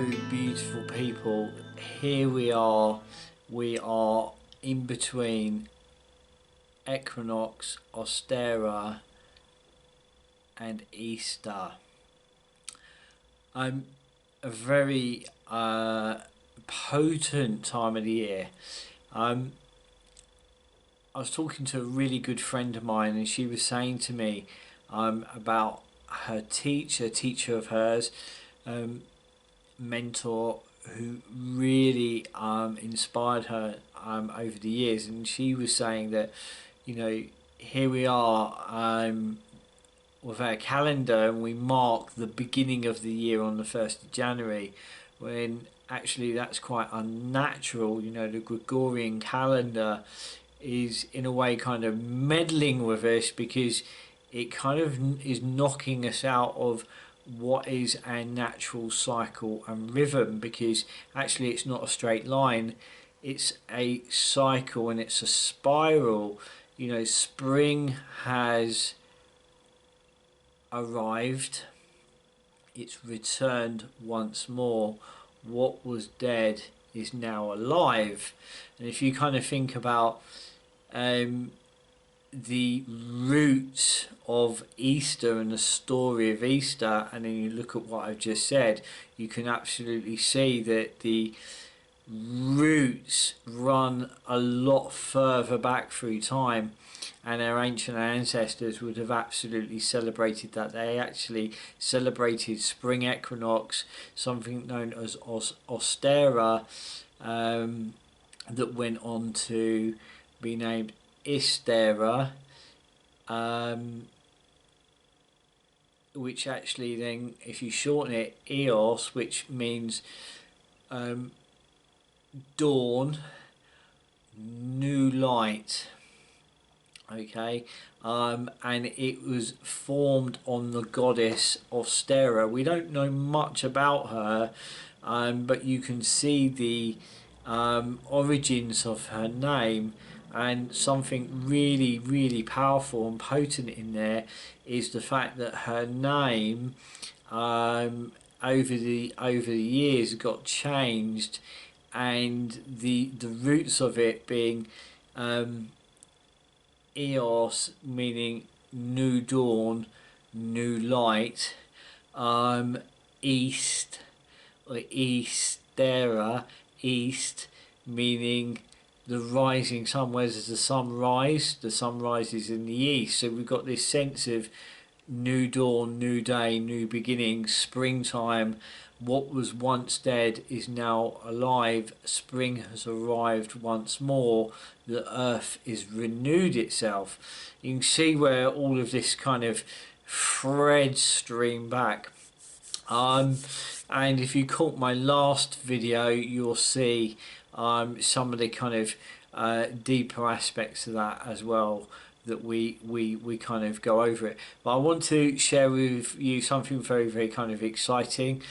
Hello, beautiful people. Here we are in between equinox, Ostera, and Easter. A very potent time of the year. I was talking to a really good friend of mine, and she was saying to me about her teacher of hers, mentor, who really inspired her over the years. And she was saying that, here we are with our calendar, and we mark the beginning of the year on the 1st of January, when actually that's quite unnatural. The Gregorian calendar is in a way kind of meddling with us, because it kind of is knocking us out of what is our natural cycle and rhythm, because actually it's not a straight line, it's a cycle and it's a spiral. Spring has arrived, it's returned once more. What was dead is now alive. And if you kind of think about the roots of Easter and the story of Easter, and then you look at what I've just said, you can absolutely see that the roots run a lot further back through time, and our ancient ancestors would have absolutely celebrated that. They actually celebrated spring equinox, something known as Ostera, that went on to be named Istera, which actually then, if you shorten it, Eos, which means dawn, new light. Okay, and it was formed on the goddess Ostera. We don't know much about her, but you can see the origins of her name. And something really, really powerful and potent in there is the fact that her name over the years got changed, and the roots of it being Eos, meaning new dawn, new light, East, or Eastera, east, meaning the rising sun. Where does the sun rise? The sun rises in the east. So we've got this sense of new dawn, new day, new beginning, springtime. What was once dead is now alive. Spring has arrived once more. The earth is renewed itself. You can see where all of this kind of threads stream back. And if you caught my last video, you'll see some of the kind of deeper aspects of that as well, that we kind of go over it. But I want to share with you something very, very kind of exciting.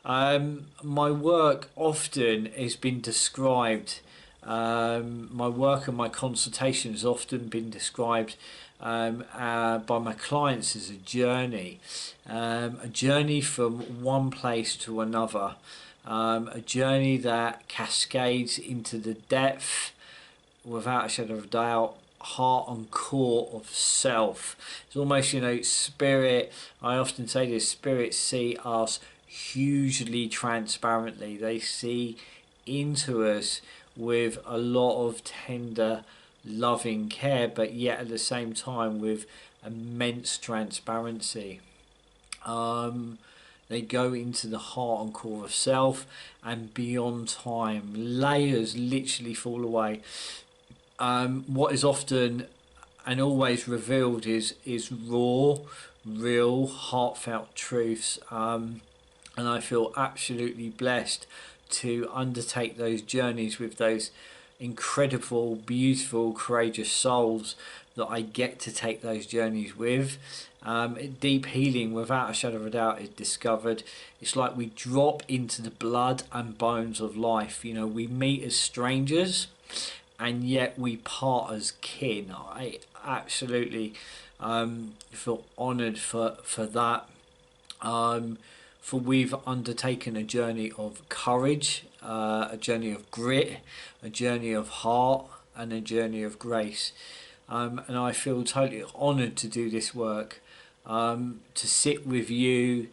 My work often has been described, my work and my consultations has often been described by my clients as a journey from one place to another, a journey that cascades into the depth, without a shadow of a doubt, heart and core of self. It's almost, spirit, I often say this, spirits see us hugely transparently. They see into us with a lot of tender, loving care, but yet at the same time with immense transparency. They go into the heart and core of self, and beyond time, layers literally fall away. What is often and always revealed is raw, real, heartfelt truths. And I feel absolutely blessed to undertake those journeys with those incredible, beautiful, courageous souls that I get to take those journeys with. Deep healing, without a shadow of a doubt, is discovered. It's like we drop into the blood and bones of life. We meet as strangers, and yet we part as kin. I absolutely feel honoured for that. for we've undertaken a journey of courage, a journey of grit, a journey of heart, and a journey of grace. And I feel totally honoured to do this work, to sit with you,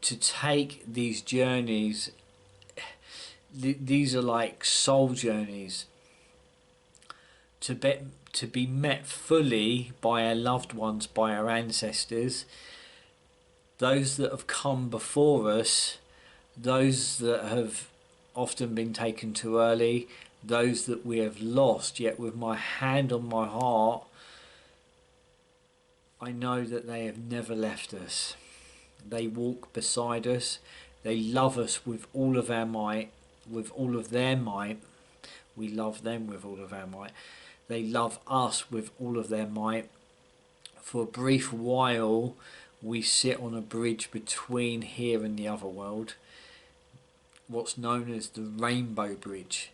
to take these journeys. These are like soul journeys, to be met fully by our loved ones, by our ancestors, those that have come before us, those that have often been taken too early, those that we have lost. Yet with my hand on my heart, I know that they have never left us. They walk beside us. They love us with all of our might, with all of their might. We love them with all of our might. They love us with all of their might. For a brief while, we sit on a bridge between here and the other world, what's known as the Rainbow Bridge.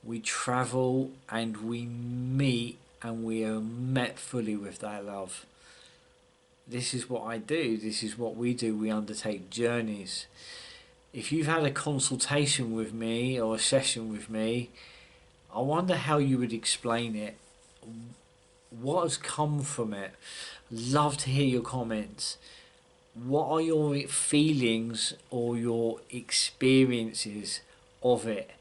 We travel and we meet, and we are met fully with that love. This is what I do. This is what we do. We undertake journeys. If you've had a consultation with me or a session with me, I wonder how you would explain it. What has come from it? Love to hear your comments. What are your feelings or your experiences of it?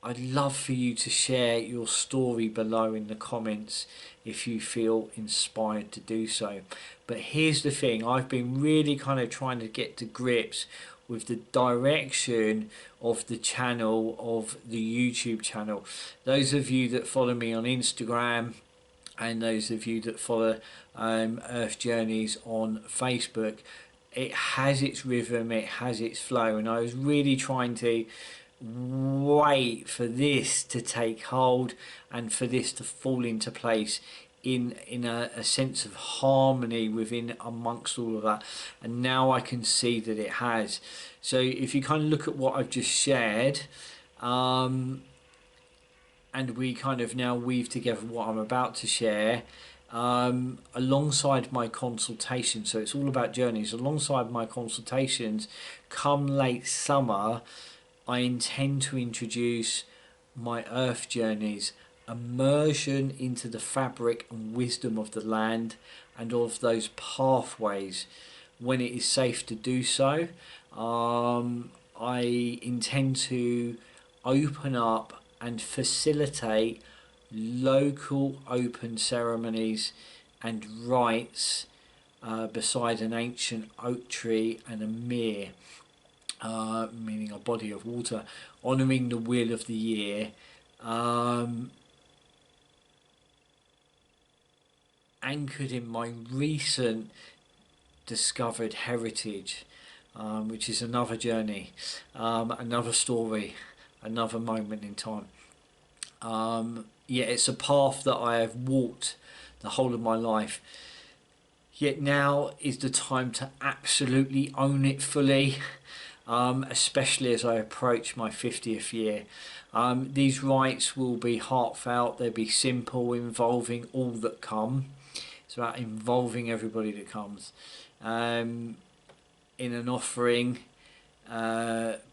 I'd love for you to share your story below in the comments if you feel inspired to do so. But here's the thing, I've been really kind of trying to get to grips with the direction of the channel, of the YouTube channel. Those of you that follow me on Instagram, and those of you that follow Earth Journeys on Facebook, it has its rhythm, it has its flow, and I was really trying to wait for this to take hold and for this to fall into place in a sense of harmony within amongst all of that, and now I can see that it has. So if you kind of look at what I've just shared, and we kind of now weave together what I'm about to share, alongside my consultation, so it's all about journeys. Alongside my consultations, come late summer, I intend to introduce my Earth Journeys, immersion into the fabric and wisdom of the land and of those pathways when it is safe to do so. I intend to open up and facilitate local open ceremonies and rites beside an ancient oak tree and a mere, meaning a body of water, honouring the wheel of the year, anchored in my recent discovered heritage, which is another journey, another story, another moment in time. Yeah, it's a path that I have walked the whole of my life, yet now is the time to absolutely own it fully, especially as I approach my 50th year. These rites will be heartfelt, they'll be simple, involving all that come. It's about involving everybody that comes in an offering,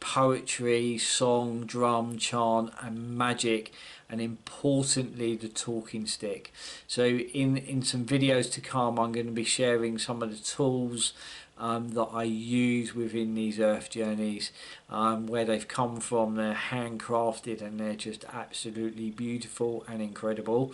poetry, song, drum, chant and magic, and importantly the talking stick. So in some videos to come, I'm going to be sharing some of the tools that I use within these Earth Journeys, where they've come from. They're handcrafted and they're just absolutely beautiful and incredible.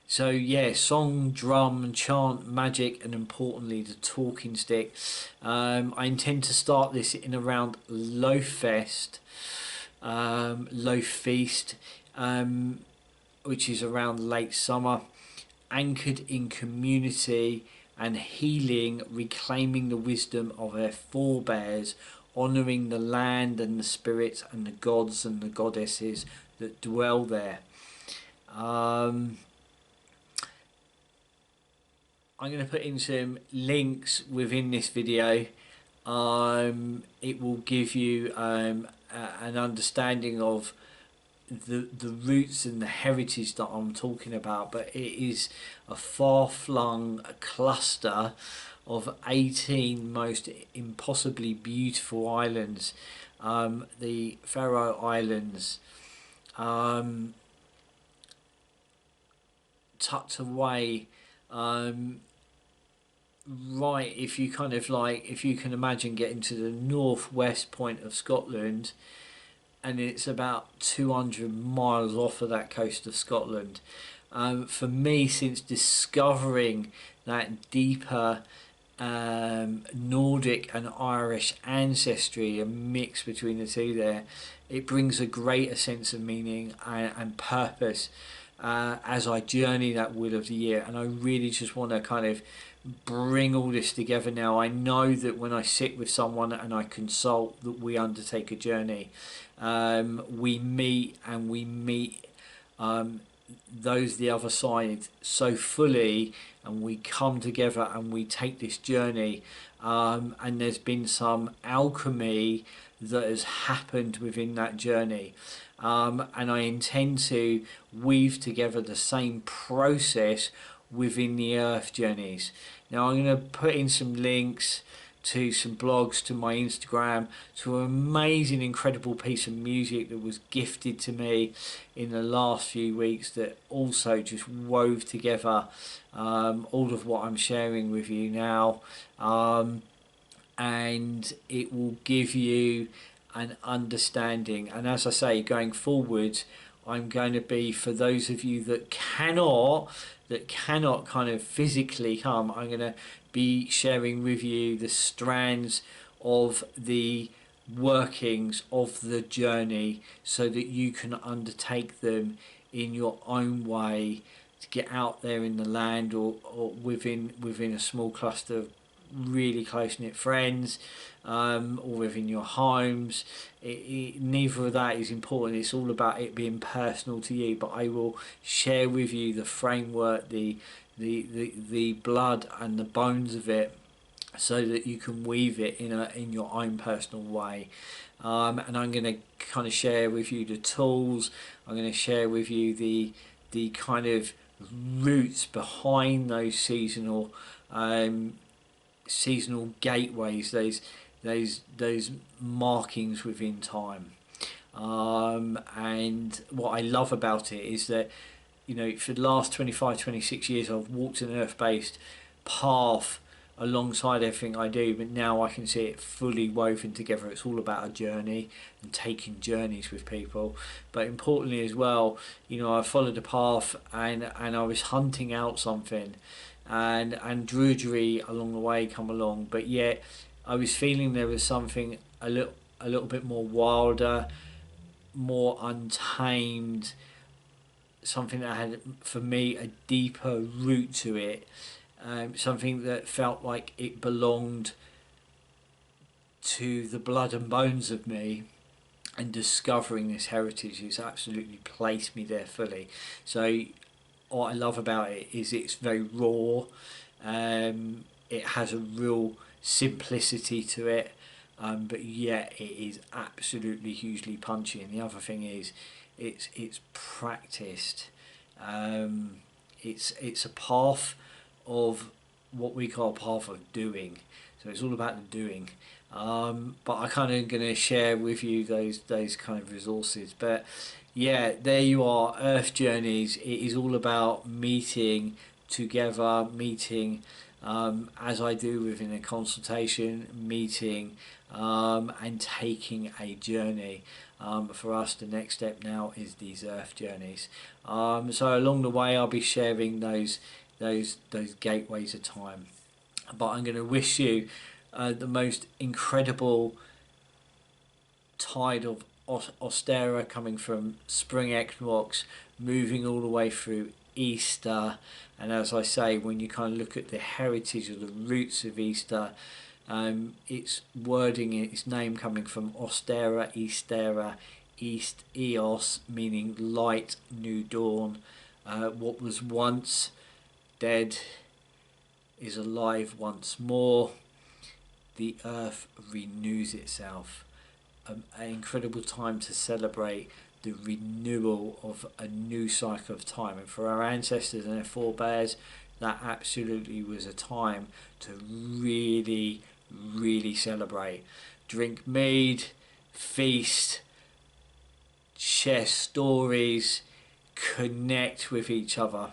So yeah, song, drum, chant, magic, and importantly the talking stick. I intend to start this in around Loaf Fest, Loaf Feast, which is around late summer, anchored in community and healing, reclaiming the wisdom of their forebears, honouring the land and the spirits and the gods and the goddesses that dwell there. I'm going to put in some links within this video. It will give you an understanding of the roots and the heritage that I'm talking about, but it is a far-flung cluster of 18 most impossibly beautiful islands, the Faroe Islands, um, tucked away, right, if you kind of like, if you can imagine getting to the northwest point of Scotland, and it's about 200 miles off of that coast of Scotland. For me, since discovering that deeper Nordic and Irish ancestry, a mix between the two there, it brings a greater sense of meaning and purpose as I journey that wheel of the year. And I really just want to kind of bring all this together now. I know that when I sit with someone and I consult, that we undertake a journey. We meet and we meet those the other side so fully, and we come together and we take this journey, and there's been some alchemy that has happened within that journey, and I intend to weave together the same process within the earth journeys. Now I'm going to put in some links to some blogs, to my Instagram, to an amazing, incredible piece of music that was gifted to me in the last few weeks that also just wove together all of what I'm sharing with you now. And it will give you an understanding. And as I say, going forward, I'm going to be, for those of you that cannot kind of physically come, I'm going to be sharing with you the strands of the workings of the journey so that you can undertake them in your own way, to get out there in the land, or within a small cluster of really close-knit friends, or within your homes. Neither of that is important. It's all about it being personal to you. But I will share with you the framework, the blood and the bones of it, so that you can weave it in your own personal way. And I'm going to kind of share with you the tools. I'm going to share with you the kind of roots behind those seasonal gateways, those markings within time. And what I love about it is that, you know, for the last 25-26 years I've walked an earth-based path alongside everything I do, but now I can see it fully woven together. It's all about a journey and taking journeys with people. But importantly as well, you know, I followed a path and I was hunting out something, and druidry along the way come along, but yet I was feeling there was something a little bit more wilder, more untamed, something that had, for me, a deeper root to it, something that felt like it belonged to the blood and bones of me. And discovering this heritage has absolutely placed me there fully. So what I love about it is it's very raw. It has a real simplicity to it, but yet it is absolutely hugely punchy. And the other thing is, it's practiced. It's a path of what we call a path of doing. So it's all about the doing. But I kind of going to share with you those kind of resources. But yeah, there you are, Earth Journeys. It is all about meeting together, meeting as I do within a consultation, meeting and taking a journey. For us, the next step now is these Earth Journeys. So along the way, I'll be sharing those gateways of time. But I'm going to wish you the most incredible tide of Ostera, coming from spring equinox, moving all the way through Easter. And as I say, when you kind of look at the heritage of the roots of Easter, its wording, its name coming from Ostera, Eastera, East Eos, meaning light, new dawn. What was once dead is alive once more. The earth renews itself. An incredible time to celebrate the renewal of a new cycle of time. And for our ancestors and their forebears, that absolutely was a time to really celebrate. Drink mead, feast, share stories, connect with each other.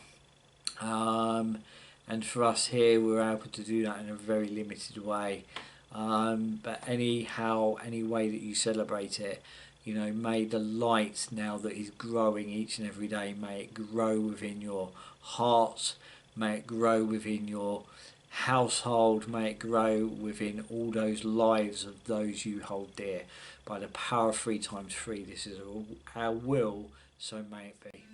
And for us here, we were able to do that in a very limited way. But anyhow, any way that you celebrate it, you know, may the light now that is growing each and every day, may it grow within your heart, may it grow within your household, may it grow within all those lives of those you hold dear. By the power of 3 times 3, this is our will, so may it be.